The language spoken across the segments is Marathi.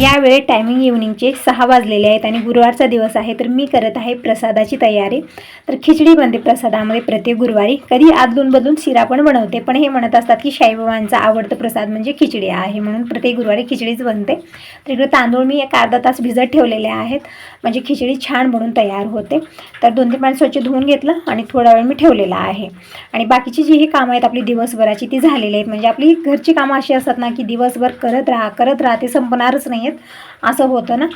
यावेळी टायमिंग इव्हनिंगचे 6 वाजलेले आहेत आणि गुरुवारचा दिवस आहे, तर मी करत आहे प्रसादाची तयारी। तर खिचडी बनते प्रसादामध्ये प्रत्येक गुरुवारी। कधी आदलून बदलून शिरा पण बनवते, पण हे म्हणत असतात की साईबाबांचा आवडता प्रसाद म्हणजे खिचडी आहे, म्हणून प्रत्येक गुरुवारी खिचडीच बनते। तर इकडे तांदूळ मी एक अर्धा तास भिजत ठेवलेले आहेत, म्हणजे खिचडी छान बनून तयार होते। तर 2-3 पाणी स्वच्छ धुवून घेतलं आणि थोडा वेळ मी ठेवलेला आहे। आणि बाकीची जी ही कामं आहेत आपली दिवसभराची ती झालेली आहेत, म्हणजे आपली घरची कामं अशी असतात ना की दिवसभर करत राहा ते संपणारच नाही आहेत, असं होतं ना।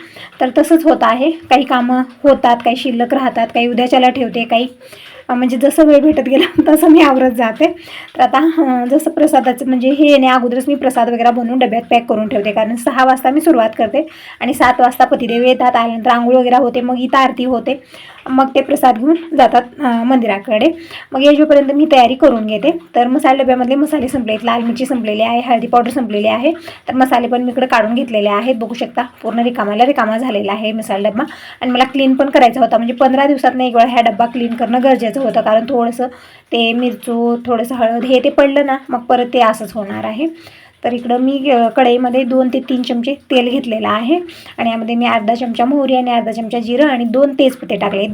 तर तसंच होतं आहे, काही कामं होतात, काही शिल्लक राहतात, काही उद्याच्याला ठेवते, काही म्हणजे जसं वेळ भेटत गेला तसं मी आवरत जाते। तर आता जसं प्रसादाचं म्हणजे हे येण्या अगोदरच मी प्रसाद वगैरे बनवून डब्यात पॅक करून ठेवते, कारण 6 वाजता मी सुरुवात करते आणि 7 वाजता पतिदेव येतात, आल्यानंतर आंघोळ वगैरे होते, मग इथं आरती होते, मग ते प्रसाद घेऊन जातात मंदिराकडे। मग येईपर्यंत मी तयारी करून घेते। तर मसाले डब्यामधले मसाले संपलेत, लाल मिरची संपलेली आहे, हळदी पावडर संपलेली आहे, तर मसाले पण मी इकडे काढून घेतलेले आहेत। बघू शकता पूर्ण रिकामा झालेला आहे मसाला डब्बा, आणि मला क्लीन पण करायचा होता, म्हणजे 15 दिवसात एक वेळा ह्या डब्बा क्लीन करणं गरजेचं होतं, कारण थोडंसं ते मिरचू थोडंसं हळद हे ते पडलं ना मग परत ते असंच होणार आहे। तर इकडं मी कढईमध्ये 2 ते 3 चमचे तेल घेतलेलं आहे, आणि यामध्ये मी अर्धा चमचा मोहरी आणि अर्धा चमचा जिरं आणि 2 तेजपत्ते टाकले।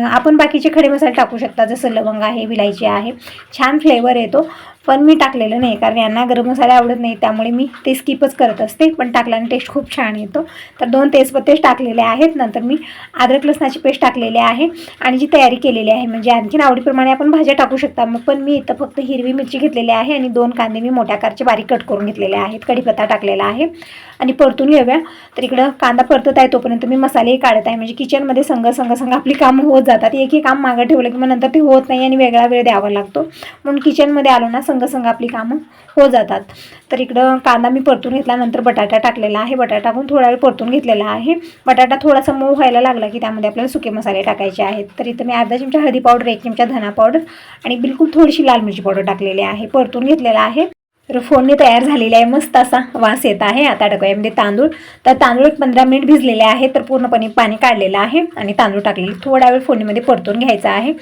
आपण बाकीचे खडे मसाले टाकू शकता, जसं लवंग आहे, विलायची आहे, छान फ्लेवर येतो, पण मी टाकलेलं नाही कारण यांना गरम मसाले आवडत नाही, त्यामुळे मी ते स्किपच करत असते, पण टाकल्याने टेस्ट खूप छान येतो। तर 2 तेजपत्ते टाकलेले आहेत, नंतर मी अद्रक लसणाची पेस्ट टाकलेली आहे आणि जी तयारी केलेली आहे, म्हणजे आणखीन आवडीप्रमाणे आपण भाज्या टाकू शकता, मग पण मी इथं फक्त हिरवी मिरची घेतलेली आहे आणि 2 कांदे मी मोठ्या आकाराचे बारीक कट करून घेतलेले आहेत, कढीपत्ता टाकलेला आहे आणि परतून घेऊया। तर इकडं कांदा परतत आहे तोपर्यंत मी मसाले काढत आहे, म्हणजे किचनमध्ये संग आपली कामं होत जातात, एक काम मागं ठेवलं की मग नंतर ते होत नाही आणि वेगळा वेळ द्यावा लागतो, म्हणून किचनमध्ये आलो ना संग आपली कामं होत जातात। तर इकडं कांदा मी परतून घेतला, नंतर बटाटा टाकलेला आहे, बटाटा टाकून थोडा वेळ परतून घेतलेला आहे। बटाटा थोडासा मऊ व्हायला लागला की त्यामध्ये आपल्याला सुके मसाले टाकायचे आहेत। तर इथं मी अर्धा चमचा हळदी पावडर, 1 चमचा धना पावडर आणि बिलकुल थोडीशी लाल मिरची पावडर टाकलेली आहे, परतून घेतलेला आहे। तर फोडणी तयार झालेली आहे, मस्त असा वास येत आहे। आता टाकूया यामध्ये तांदूळ। तर तांदूळ 15 मिनिट भिजलेले आहे, तर पूर्णपणे पाणी काढलेलं आहे आणि तांदूळ टाकलेले, थोडा वेळ फोडणीमध्ये परतून घ्यायचा आहे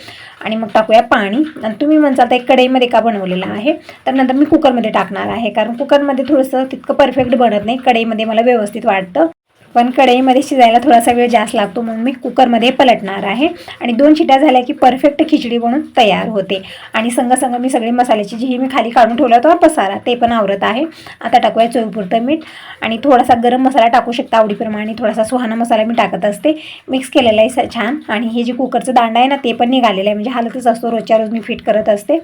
आणि मग टाकूया पाणी। आणि तुम्ही म्हणता एक कढईमध्ये का बनवलेलं आहे, तर नंतर मी कुकरमध्ये टाकणार आहे, कारण कुकरमध्ये थोडंसं तितकं परफेक्ट बनत नाही, कढईमध्ये मला व्यवस्थित वाटतं, पण कढईमध्ये शिजायला थोडासा वेळ जास्त लागतो, म्हणून मी कुकरमध्ये पलटणार आहे आणि 2 शिट्या झाल्या की परफेक्ट खिचडी बनून तयार होते। आणि संग मी सगळे मसाल्याची जी मी खाली काढून ठेवला होता पसारा ते पण आवरत आहे। आता टाकूया चवीपुरतं मीठ आणि थोडासा गरम मसाला टाकू शकता आवडीप्रमाणे, थोडासा सुहाना मसाला मी टाकत असते, मिक्स केलेला आहे छान। आणि हे जे कुकरचं दांडा आहे ना ते पण निघालेलं आहे, म्हणजे हालतच असतो, रोजच्या रोज मी फिट करत असते,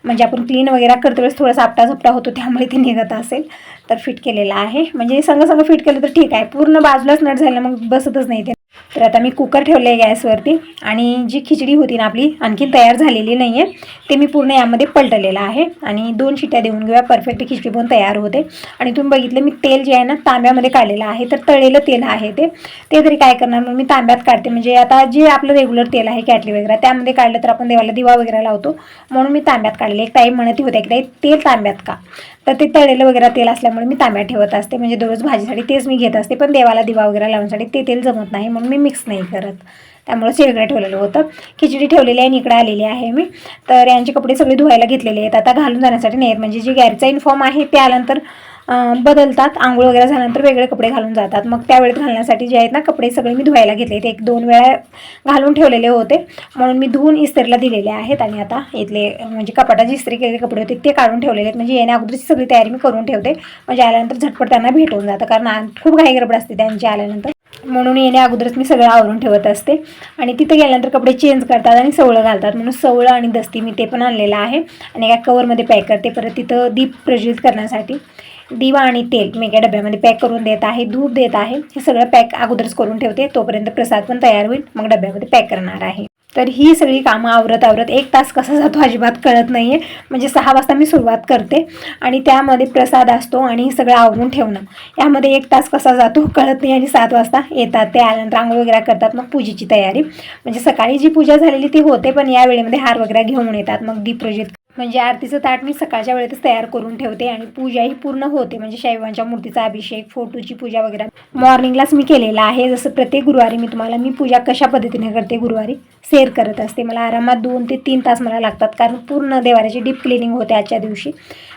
म्हणजे आपण क्लीन वगैरे करतो वेळेस थोडासा आपटा होतो, त्यामुळे ते निघत असेल, तर फिट केलेला आहे। म्हणजे संग फिट केलं तर ठीक आहे, पूर्ण बाजूलाच नट झालं मग बसतच नाही ते। तर आता मी कुकर ठेवले आहे गॅसवरती आणि जी खिचडी होती ना आपली आणखीन तयार झालेली नाही आहे, ते मी पूर्ण यामध्ये पलटलेलं आहे आणि 2 शिट्या देऊन घेऊया, परफेक्ट खिचडी पण तयार होते। आणि तुम्ही बघितलं मी तेल जे आहे ना तांब्यामध्ये काढलेलं आहे, तर तळलेलं तेल आहे ते तरी काय करणार, मग मी तांब्यात काढते, म्हणजे आता जे आपलं रेग्युलर तेल आहे कॅटली वगैरे त्यामध्ये काढलं तर आपण देवाला दिवा वगैरे लावतो, म्हणून मी तांब्यात काढले। एक ताई म्हणत होत्या की ताई तेल तांब्यात का, तर ते तळलेलं वगैरे तेल असल्यामुळे मी तांब्यात ठेवत असते, म्हणजे दररोज भाजीसाठी तेच मी घेत असते, पण देवाला दिवा वगैरे लावण्यासाठी ते तेल जमत नाही, म्हणून मी मिक्स नाही करत, त्यामुळे वेगळं ठेवलेलं होतं। खिचडी ठेवलेली आहे आणि इकडे आलेली आहे मी। तर यांचे कपडे सगळे धुवायला घेतलेले आहेत, आता घालून जाण्यासाठी नाही आहेत, म्हणजे जे गॅरेजचा युनिफॉर्म आहे ते आल्यानंतर बदलतात, आंघोळ वगैरे झाल्यानंतर वेगळे कपडे घालून जातात, मग त्यावेळेत घालण्यासाठी जे आहेत ना कपडे सगळे मी धुवायला घेतले, 1-2 वेळा घालून ठेवलेले होते, म्हणून मी धुवून इस्त्रीला दिलेले आहेत। आणि आता इथले म्हणजे कपाटाची इस्त्री केलेले कपडे होते ते काढून ठेवलेले आहेत, म्हणजे येण्या अगोदरची सगळी तयारी मी करून ठेवते, म्हणजे आल्यानंतर झटपट त्यांना भेटून जातं, कारण खूप घाई गडबड असते त्यांची आल्यानंतर, म्हणून येण्या अगोदरच मी सगळं आवरून ठेवत असते। आणि तिथे गेल्यानंतर कपडे चेंज करतात आणि सवळं घालतात, म्हणून सवळं आणि दस्ती मी ते पण आणलेलं आहे आणि एका कवरमध्ये पॅक करते। परत तिथं दीप प्रज्वलित करण्यासाठी दिवा आणि तेल मी एका डब्यामध्ये पॅक करून देत आहे, धूप देत आहे, हे सगळं पॅक अगोदरच करून ठेवते, तोपर्यंत प्रसाद पण तयार होईल, मग डब्यामध्ये पॅक करणार आहे। तर ही सगळी कामं आवरत 1 तास कसा जातो अजिबात कळत नाही आहे, म्हणजे 6 वाजता मी सुरुवात करते आणि त्यामध्ये प्रसाद असतो आणि हे सगळं आवरून ठेवणं, यामध्ये 1 तास कसा जातो कळत नाही। आणि 7 वाजता येतात ते, आल्यानंतर आंघोळ वगैरे करतात, मग पूजेची तयारी, म्हणजे सकाळी जी पूजा झालेली ती होते, पण या वेळेमध्ये हार वगैरे घेऊन येतात, मग दीप प्रज्वलित म्हणजे आरतीचं ताट मी सकाळच्या वेळेतच तयार करून ठेवते आणि पूजाही पूर्ण होते, म्हणजे शाईबाबांच्या मूर्तीचा अभिषेक, फोटोची पूजा वगैरे मॉर्निंगलाच मी केलेला आहे. जसं प्रत्येक गुरुवारी मी तुम्हाला मी पूजा कशा पद्धतीने करते गुरुवारी शेअर करत असते. मला आरामात 2 ते 3 तास मला लागतात, कारण पूर्ण देवाऱ्याची डीप क्लिनिंग होते आजच्या दिवशी,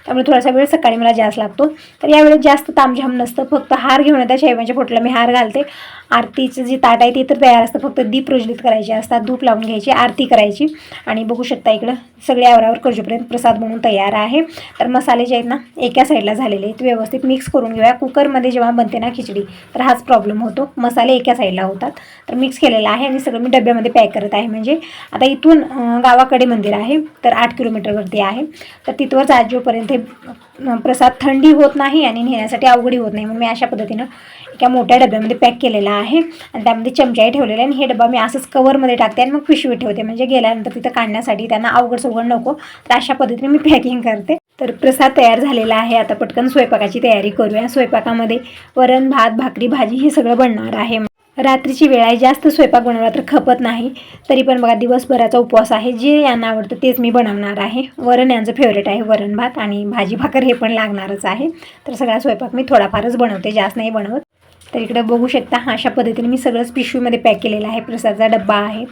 त्यामुळे थोडासा वेळ सकाळी मला जास्त लागतो. तर यावेळेस जास्त तामझाम नसतं, फक्त हार घेऊन येतात. शाईबाबांच्या फोटोला मी हार घालते. आरतीचं जे ताट आहे ते तर तयार असतं, फक्त दीप प्रज्वलित करायचे असतात, धूप लावून घ्यायची, आरती करायची. आणि बघू शकता इकडं सगळे आवरावर करजोपर्यंत प्रसाद बनवून तयार आहे. तर मसाले जे आहेत ना एका साईडला झालेले आहेत, व्यवस्थित मिक्स करून घेऊया. कुकरमध्ये जेव्हा बनते ना खिचडी तर हाच प्रॉब्लेम होतो, मसाले एका साईडला होतात. तर मिक्स केलेलं आहे आणि सगळं मी डब्यामध्ये पॅक करत आहे. म्हणजे आता इथून गावाकडे मंदिर आहे, तर 8 किलोमीटरवरती आहे. तर तिथवर जाजोपर्यंत प्रसाद थंडी होत नाही आणि नेण्यासाठी अवघडी होत नाही, म्हणून मी अशा पद्धतीनं एका मोठ्या डब्यामध्ये पॅक केलेला आहे. आणि त्यामध्ये चमचाही ठेवलेला आहे. आणि हे डबा मी असंच कवरमध्ये टाकते आणि मग पिशवी ठेवते, म्हणजे गेल्यानंतर तिथं काढण्यासाठी त्यांना अवघड सवघड नको. तर अशा पद्धतीने मी पॅकिंग करते. तर प्रसाद तयार झालेला आहे. आता पटकन स्वयंपाकाची तयारी करूया. स्वयंपाकामध्ये वरण, भात, भाकरी, भाजी हे सगळं बनणार आहे. रात्रीची वेळ आहे, जास्त स्वयंपाक बनवला तर खपत नाही. तरी पण बघा दिवसभराचा उपवास आहे, जे यांना आवडतं तेच मी बनवणार आहे. वरण यांचं फेवरेट आहे, वरण भात, आणि भाजी भाकर हे पण लागणारच आहे. तर सगळा स्वयंपाक मी थोडाफारच बनवते, जास्त नाही बनवत. तर इकडे बघू शकता अशा पद्धतीने मी सगळंच पिशवीमध्ये पॅक केलेलं आहे. प्रसादचा डब्बा आहे,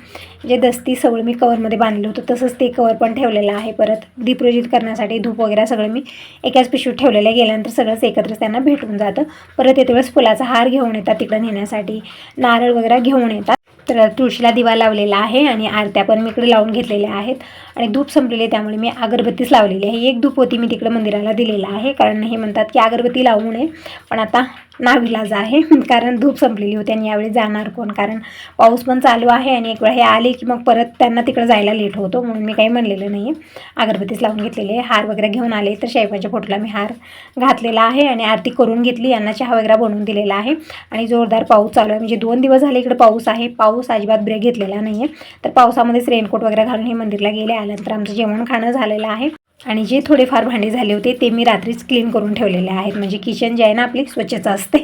जे दस्ती सगळं मी कवरमध्ये बांधलं होतं, तसंच ते कवर पण ठेवलेलं आहे. परत दीपरोजित करण्यासाठी धूप वगैरे सगळं मी एकाच पिशवीत ठेवलेलं आहे. गेल्यानंतर सगळंच एकत्रच त्यांना भेटून जातं. परत येते वेळेस फुलाचा हार घेऊन येतात तिकडं नेण्यासाठी, नारळ वगैरे घेऊन येतात. तर तुळशीला दिवा लावलेला आहे आणि आरत्या पण मी इकडे लावून घेतलेल्या आहेत. आणि धूप संपलेले त्यामुळे मी अगरबत्तीच लावलेली आहे. एक धूपवती मी तिकडे मंदिराला दिलेला आहे, कारण हे म्हणतात की अगरबत्ती लावू नये, पण आता नाविलाज आहे, कारण धूप संपलेली होती आणि यावेळी जाणार कोण, कारण पाऊस पण चालू आहे आणि एक वेळा हे आले की मग परत त्यांना तिकडे जायला लेट होतो, म्हणून मी काही म्हणलेलं नाही आहे. अगरबत्तीच लावून घेतलेली आहे. हार वगैरे घेऊन आले, तर शाईबाबांच्या फोटोला मी हार घातलेला आहे आणि आरती करून घेतली. यांना चहा वगैरे बनवून दिलेला आहे. आणि जोरदार पाऊस चालू आहे, म्हणजे 2 दिवस झाले इकडे पाऊस आहे. पाऊस अजिबात ब्रेक घेतलेला नाही आहे. तर पावसामध्येच रेनकोट वगैरे घालून हे मंदिरला गेले. आल्यानंतर आमचं जेवण खाणं झालेलं आहे. आणि जे थोडेफार भांडे झाले होते ते मी रात्रीच क्लीन करून ठेवलेले आहेत, म्हणजे किचन जे आहे ना आपली स्वच्छता असते,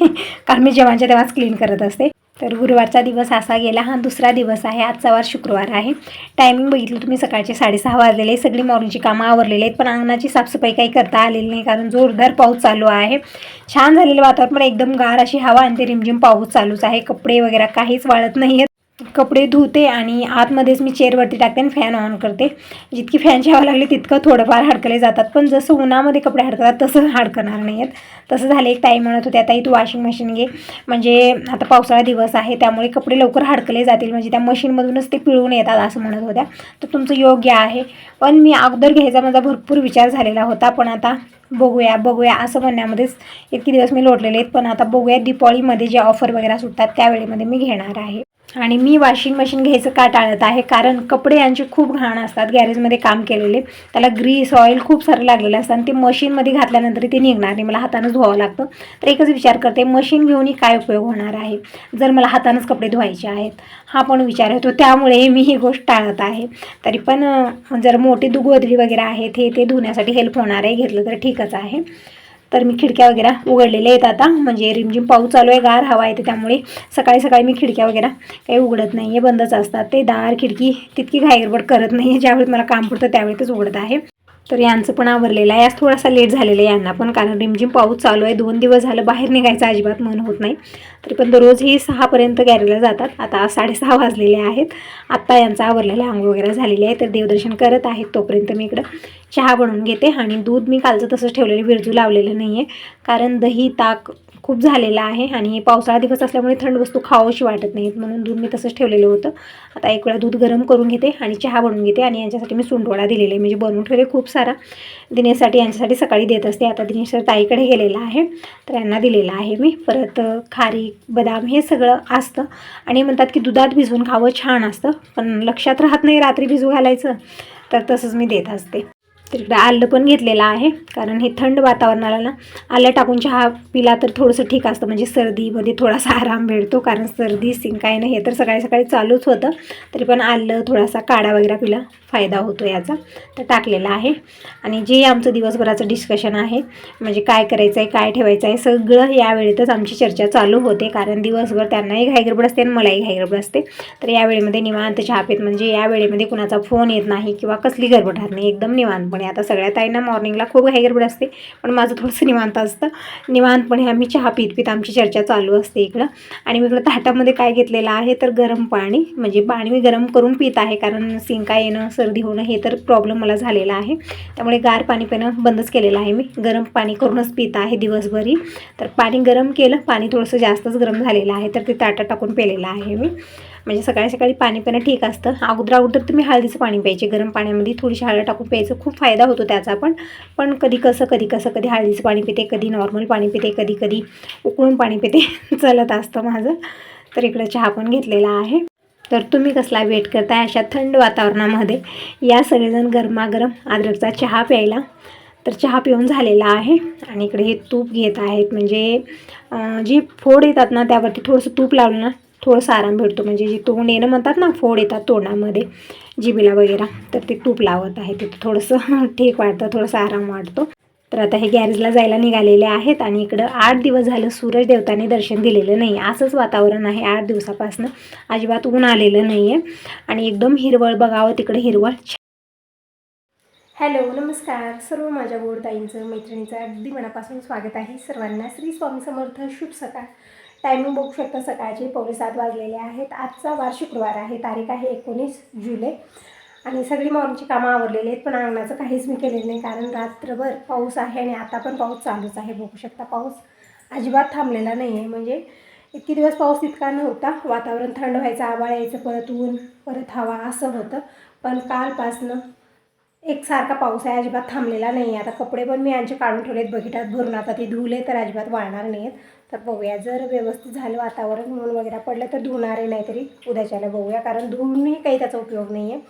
कारण मी जेवणच्या तेव्हाच क्लीन करत असते. तर गुरुवारचा दिवस असा गेला. हा दुसरा दिवस आहे. आजचा वार शुक्रवार आहे. टायमिंग बघितलं तुम्ही, सकाळचे 6:30 वाजलेले आहे. सगळी मॉर्निंगची कामं आवरलेली आहेत, पण अंगणाची साफसफाई काही करता आलेली नाही, कारण जोरदार पाऊस चालू आहे. छान झालेलं वातावरण, पण एकदम गार अशी हवा आणि ते रिमझिम पाऊस चालूच आहे. कपडे वगैरे काहीच वाळत नाही आहेत. कपडे धुते आणि आतमध्येच मी चेअरवरती टाकते आणि फॅन ऑन करते. जितकी फॅनची हवा लागली तितकं थोडंफार हडकले जातात, पण जसं उन्हामध्ये कपडे हडकतात तसं हडकणार नाही आहेत. तसं झालं. एक ताई म्हणत होते आता तू वॉशिंग मशीन घे, म्हणजे आता पावसाळा दिवस आहे त्यामुळे कपडे लवकर हडकले जातील, म्हणजे त्या मशीनमधूनच ते पिळून येतात असं म्हणत होत्या. तर तुमचं योग्य आहे, पण मी अगोदर घ्यायचा माझा भरपूर विचार झालेला होता, पण आता बघूया असं म्हणण्यामध्येच इतके दिवस मी लोटलेले आहेत. पण आता बघूया दिवाळीमध्ये जे ऑफर वगैरे सुटतात त्यावेळेमध्ये मी घेणार आहे. आणि मी वॉशिंग मशीन घ्यायचं का टाळत आहे, कारण कपडे यांचे खूप घाण असतात. गॅरेजमध्ये काम केलेले, त्याला ग्रीस ऑइल खूप सारं लागलेलं असतं आणि ते मशीनमध्ये घातल्यानंतर ते निघणार नाही, मला हातानंच धुवावं लागतं. तर एकच विचार करते, मशीन घेऊनही काय उपयोग होणार आहे जर मला हातानंच कपडे धुवायचे आहेत, हा पण विचार येतो. त्यामुळे मी ही गोष्ट टाळत आहे. तरी पण जर मोठी गोधडी वगैरे आहेत ते धुण्यासाठी हेल्प होणार आहे, घेतलं तर ठीकच आहे. तर मी खिडक्या वगैरे उघडलेल्या आहेत आता, म्हणजे रिमझिम पाऊस चालू आहे, गार हवा येते, त्यामुळे सकाळी सकाळी मी खिडक्या वगैरे काही उघडत नाही आहे, बंदच असतात. ते दार खिडकी तितकी घाईगडबड करत नाही आहे, ज्यावेळी मला काम पडतं त्यावेळीच उघडत आहे. तर यांचं पण आवरलेलं आहे. आज थोडासा लेट झालेला आहे यांना पण, कारण रिमझिम पाऊस चालू आहे. 2 दिवस झालं बाहेर निघायचं अजिबात मन होत नाही. तरी पण दररोजही 6पर्यंत गॅरेजला जातात. आता 6:30 वाजलेले आहेत. आत्ता यांचा आवरलेला आंघोळ वगैरे झालेली आहे, तर देवदर्शन करत आहेत. तोपर्यंत मी इकडं चहा बनवून घेते. आणि दूध मी कालचं तसंच ठेवलेलं, विरजू लावलेलं नाही आहे, कारण दही ताक खूप झालेलं आहे आणि पावसाळा दिवस असल्यामुळे थंड वस्तू खावंशी वाटत नाहीत, म्हणून दूध मी तसंच ठेवलेलं होतं. आता एक वेळा दूध गरम करून घेते आणि चहा बनवून घेते. आणि यांच्यासाठी मी सुंठवडा दिलेला आहे, म्हणजे बनवून ठेवले खूप सारा. दिनेशसाठी यांच्यासाठी सकाळी देत असते. आता दिनेश ताईकडे गेलेला आहे, तर यांना दिलेला आहे मी. परत खारीक बदाम हे सगळं असतं आणि म्हणतात की दुधात भिजवून खावं छान असतं, पण लक्षात राहत नाही रात्री भिजू घालायचं, तर तसंच मी देत असते. तर इकडे आलं पण घेतलेलं आहे, कारण हे थंड वातावरणाला ना आलं टाकून चहा पिला तर थोडंसं ठीक असतं, म्हणजे सर्दीमध्ये थोडासा आराम भेटतो, कारण सर्दी काय नाही हे तर सकाळी सकाळी चालूच होतं. तरी पण आलं थोडासा काढा वगैरे पिला फायदा होतो याचा, तर टाकलेला आहे. आणि जे आमचं दिवसभराचं डिस्कशन आहे, म्हणजे काय करायचं आहे काय ठेवायचं आहे सगळं या वेळेतच आमची चर्चा चालू होते, कारण दिवसभर त्यांनाही घाईगडबड असते आणि मलाही घाईगडबड असते. तर या वेळेमध्ये निवांत चहा पित, म्हणजे या वेळेमध्ये कुणाचा फोन येत नाही किंवा कसली गडबड राहत नाही, एकदम निवांत निवांतपणे. आता सगळ्या ताईंना मॉर्निंगला खूप गडबड असते, पण माझं थोडंसं निवांत असतं. निवांतपणे आम्ही चहा पीत आमची चर्चा चालू असते इकडं. आणि मी इकडं ताटामध्ये काय घेतलेलं आहे तर गरम पाणी, म्हणजे पाणी मी गरम करून पित आहे, कारण शिंका येणं सर्दी होणं हे तर प्रॉब्लेम मला झालेला आहे. त्यामुळे गार पाणी पिणं बंदच केलेलं आहे. मी गरम पाणी करूनच पित आहे दिवसभरी. तर पाणी गरम केलं, पाणी थोडंसं जास्तच गरम झालेलं आहे तर ते ताटात टाकून पिलेलं आहे मी. म्हणजे सकाळी सकाळी पाणी पिणं ठीक असतं. अगोदर तुम्ही हळदीचं पाणी प्यायचे, गरम पाण्यामध्ये थोडीशी हळद टाकून प्यायचं, खूप फायदा होतो त्याचा. पण कधी हळदीचं पाणी पिते, कधी नॉर्मल पाणी पिते, कधी उकळून पाणी पिते चालत असतं माझं. तर इकडं चहा पण घेतलेला आहे. तर तुम्ही कसला वेट करताय अशा थंड वातावरणामध्ये? या सगळेजण गरमागरम अद्रकचा चहा प्यायला. तर चहा पिऊन झालेला आहे आणि इकडे हे तूप घेत आहेत. म्हणजे जी फोड येतात ना त्यावरती थोडंसं तूप लावलं ना थोडंसं आराम भेटतो. म्हणजे जी तोंड येणं म्हणतात ना, फोड येतात तोंडामध्ये जिभेला वगैरे, तर ते तूप लावत आहे. तिथं थोडंसं ठीक वाटतं, थोडंसं आराम वाटतो. तर आता हे गॅरेजला जायला निघालेले आहेत. आणि इकडं 8 दिवस झालं सूरज देवताने दर्शन दिलेलं नाही. असंच वातावरण आहे 8 दिवसापासून, अजिबात ऊन आलेलं नाही आहे. आणि एकदम हिरवळ बघावं तिकडे हिरवळ. हॅलो, नमस्कार सर्व माझ्या गोडताईंचं, मैत्रिणीचं अगदी मनापासून स्वागत आहे सर्वांना. श्री स्वामी समर्थ. शुभ सकाळ. टायमिंग बघू शकता, सकाळचे 7:15 वाजलेले आहेत. आजचा वार शुक्रवार आहे, तारीख आहे 19 जुलै. आणि सगळी मॉर्निंगची कामं आवरलेली आहेत, पण अंगणाचं काहीच मी केलेलं नाही, कारण रात्रभर पाऊस आहे आणि आता पण पाऊस चालूच आहे. बघू शकता पाऊस अजिबात थांबलेला नाही आहे. म्हणजे इतके दिवस पाऊस इतका नव्हता. वातावरण थंड व्हायचं, आभाळ यायचं, परत ऊन, परत हवा असं होतं. पण कालपासनं एकसारखा पाऊस आहे, अजिबात थांबलेला नाही आहे. आता कपडे पण मी यांचे काढून ठेवलेत बकेटात भरून, आता ते धुले तर अजिबात वाळणार नाही आहेत. तर बघूया, जर व्यवस्थित झालं वातावरण, ऊन वगैरे पडलं तर धुणार आहे, नाहीतरी उद्याच्याला बघूया, कारण धुवूनही काही त्याचा उपयोग नाही आहे.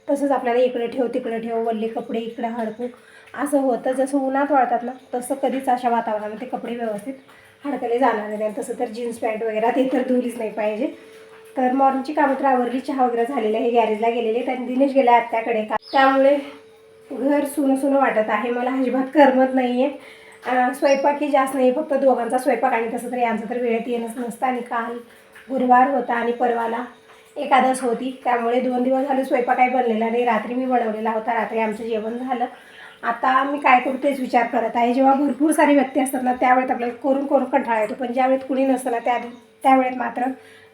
तसंच आपल्याला इकडे ठेव तिकडे ठेव, वल्ले कपडे इकडे हडकू असं होतं. जसं उन्हात वाळतात ना तसं कधीच अशा वातावरणामध्ये कपडे व्यवस्थित हडकले जाणार नाही. तसं तर जीन्स पॅन्ट वगैरे ते तर धुलीच नाही पाहिजे. तर मॉर्निंगची कामं तर आवरली, चहा वगैरे झालेलं आहे. गॅरेजला गेलेले, त्यांनी दिनेश गेला आत्याकडे, त्यामुळे घर सुनं वाटत आहे. मला अजिबात करमत नाही आहे. स्वयंपाकही जास्त नाही, फक्त दोघांचा स्वयंपाक. आणि तसं तर यांचं तर वेळेत येणंच नसतं. आणि काल गुरुवार होता आणि परवाला एकादश होती, त्यामुळे 2 दिवस झाले स्वयंपाक काही बनलेला नाही. रात्री मी बनवलेला होता, रात्री आमचं जेवण झालं. आता मी काय करू तेच विचार करत आहे. जेव्हा भरपूर सारी व्यक्ती असतात ना त्यावेळेत आपल्याला करून कंटाळा येतो, पण ज्यावेळेत कुणी नसतं ना त्यावेळेत मात्र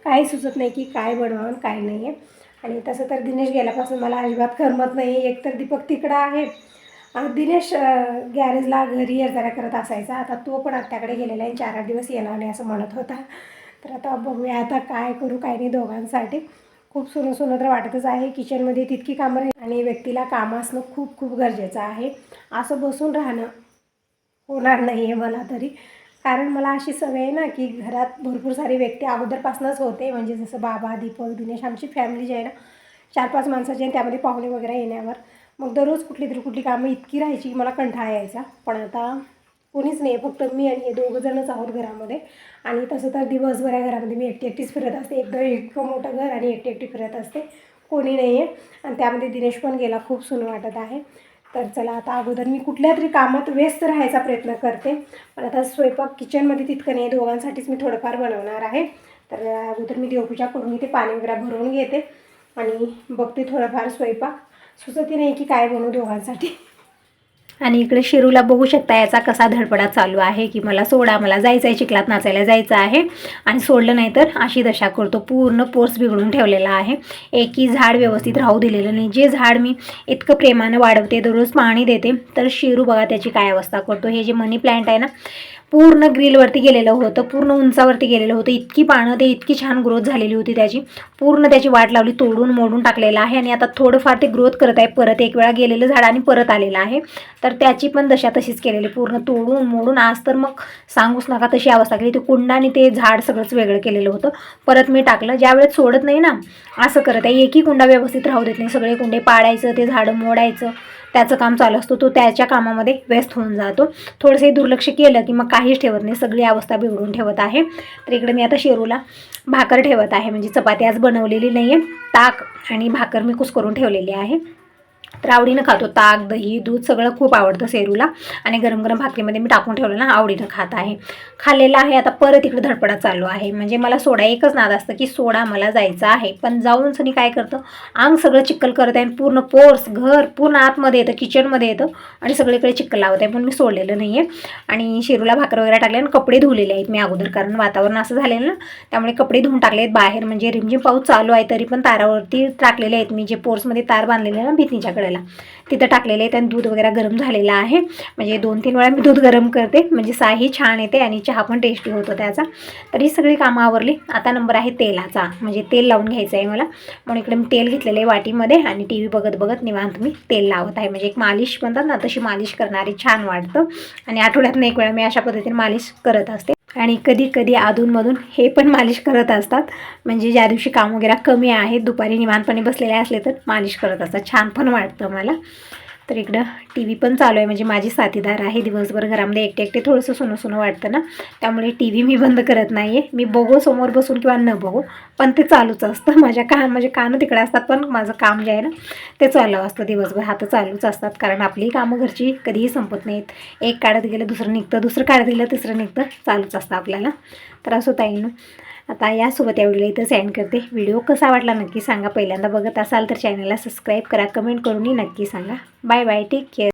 काही सुचत नाही की काय बनवावं काय नाही आहे. आणि तसं तर दिनेश गेल्यापासून मला अजिबात करमत नाही. एकतर दीपक तिकडं आहे, दिनेश गॅरेजला घरी जरा करत असायचा. आता तो पण आत्याकडे गेलेला आहे, 4-8 दिवस येणार नाही असं म्हणत होता. तर आता बघूया आता काय करू काय नाही दोघांसाठी. खूप सुनं तर वाटतच आहे. किचनमध्ये तितकी कामं राहील आणि व्यक्तीला कामं असणं खूप गरजेचं आहे. असं बसून राहणं होणार नाही आहे मला तरी, कारण मला अशी सवय आहे ना की घरात भरपूर सारी व्यक्ती अगोदरपासूनच होते. म्हणजे जसं बाबा, दीपक, दिनेश, आमची फॅमिली जी आहे ना 4-5 माणसाची आहे, त्यामध्ये पाहुणे वगैरे येण्यावर मग दररोज कुठली कामं इतकी राहायची की मला कंटाळा यायचा. पण आता कोणीच नाही, फक्त मी आणि हे 2 जणच आहोत घरामध्ये. आणि तसं तर दिवसभर या घरामध्ये मी एकटीच फिरत असते. एकदम इतकं मोठं घर आणि एकटी फिरत असते, कोणी नाही आहे. आणि त्यामध्ये दिनेश पण गेला, खूप सुनं वाटत आहे. तर चला आता अगोदर मी कुठल्या तरी कामात व्यस्त राहायचा प्रयत्न करते. पण आता स्वयंपाक किचनमध्ये तितकं नाही, दोघांसाठीच मी थोडंफार बनवणार आहे. तर अगोदर मी देवपूजा करून घेते, पाणी वगैरे भरवून घेते आणि बघते थोडंफार स्वयंपाक. सुचते नाही की काय बनवू दोघांसाठी. आणि इकडे शिरूला बघू शकता याचा कसा धडपडा चालू आहे की मला सोडा, मला जायचं आहे, चिखलात नाचायला जायचं आहे. आणि सोडलं नाही तर अशी दशा करतो, पूर्ण पोर्स बिघडून ठेवलेला आहे. एकही झाड व्यवस्थित राहू दिलेलं नाही. जे झाड मी इतकं प्रेमाने वाढवते, दररोज पाणी देते, तर शिरू बघा त्याची काय अवस्था करतो. हे जे मनी प्लांट आहे ना पूर्ण ग्रिलवरती गेलेलं होतं, पूर्ण उंचावरती गेलेलं होतं. इतकी पानं ते इतकी छान ग्रोथ झालेली होती त्याची, पूर्ण त्याची वाट लावली, तोडून मोडून टाकलेलं आहे. आणि आता थोडंफार ते ग्रोथ करत आहे. परत एक वेळा गेलेलं झाड आणि परत आलेलं आहे. तर त्याची पण दशा तशीच केलेली, पूर्ण तोडून मोडून. आज तर मग सांगूच नका तशी अवस्था केली. ते कुंडाने ते झाड सगळंच वेगळं केलेलं होतं. परत मी टाकलं, ज्यावेळेस सोडत नाही ना असं करत आहे. एकही कुंडा व्यवस्थित राहू देत नाही, सगळे कुंडे पाडायचं, ते झाडं मोडायचं, त्याचं काम चालू असतं. तो त्याच्या कामामध्ये व्यस्त होऊन जातो. थोडंसं दुर्लक्ष केलं की मग काहीच ठेवत नाही, सगळी अवस्था बिघडून ठेवत आहे. तर इकडे मी आता शेरूला भाकर ठेवत आहे. म्हणजे चपाती आज बनवलेली नाही आहे, ताक आणि भाकर मी कुस्करून ठेवलेली आहे. तर आवडीनं खातो. ताक, दही, दूध सगळं खूप आवडतं सेरूला आणि गरम गरम भाकरीमध्ये मी टाकून ठेवलं ना, आवडीनं खात आहे. खाल्लेलं आहे. आता परत इकडे धडपडा चालू आहे. म्हणजे मला सोडा एकच नाद असतं की सोडा मला जायचं आहे, पण जाऊन सनी काय करतं, अंग सगळं चिक्कल करत आहे. पूर्ण पोर्स घर पूर्ण आतमध्ये येतं, किचनमध्ये येतं आणि सगळीकडे चिक्कल लावत आहे. पण मी सोडलेलं नाही आहे. आणि शेरूला भाकर वगैरे टाकले आणि कपडे धुलेले आहेत मी अगोदर, कारण वातावरण असं झालेलं ना, त्यामुळे कपडे धुवून टाकले आहेत बाहेर. म्हणजे रिमझिम पाऊस चालू आहे तरी पण तारावरती टाकलेले आहेत मी, जे पोर्समध्ये तार बांधलेले ना भिंतीच्या कडेला, तिथं टाकलेले आहेत. आणि दूध वगैरे गरम झालेलं आहे. म्हणजे 2-3 वेळा मी दूध गरम करते, म्हणजे साही छान येते आणि चहा पण टेस्टी होतो त्याचा. तर ही सगळी कामं आवरली. आता नंबर आहे तेलाचा, म्हणजे तेल लावून घ्यायचं आहे मला. म्हणून इकडे मी तेल घेतलेलं आहे वाटीमध्ये आणि टी व्ही बघत बघत निवांत मी तेल लावत आहे. म्हणजे एक मालिश म्हणतात ना, तशी मालिश करणारी छान वाटतं. आणि आठवड्यातून एक वेळा मी अशा पद्धतीने मालिश करत असते. आणि कधी कधी अधूनमधून हे पण मालिश करत असतात. म्हणजे ज्या दिवशी काम वगैरे कमी आहे, दुपारी निवांतपणे बसलेले असले तर मालिश करत असतात. छान पण वाटतं मला. तर इकडं टी व्ही पण चालू आहे. म्हणजे माझी साथीदार आहे. दिवसभर घरामध्ये एकटे एकटे थोडंसं सुनं सुनं वाटतं ना, त्यामुळे टी व्ही मी बंद करत नाही आहे. मी बघू समोर बसून किंवा न बघू, पण ते चालूच असतं. माझे कानं तिकडे असतात, पण माझं काम जे आहे ना ते चालू असतं दिवसभर. हात चालूच असतात, कारण आपली कामं घरची कधीही संपत नाहीत. एक काढत गेलं दुसरं निघतं, दुसरं काढत गेलं तिसरं निघतं, चालूच असतं आपल्याला. तर असं ताईंनो, आता यासोबत या व्हिडिओला इथं सेंड करते. व्हिडिओ कसा वाटला नक्की सांगा. पहिल्यांदा बघत असाल तर चॅनलला सबस्क्राईब करा, कमेंट करूनही नक्की सांगा. Bye bye, take care.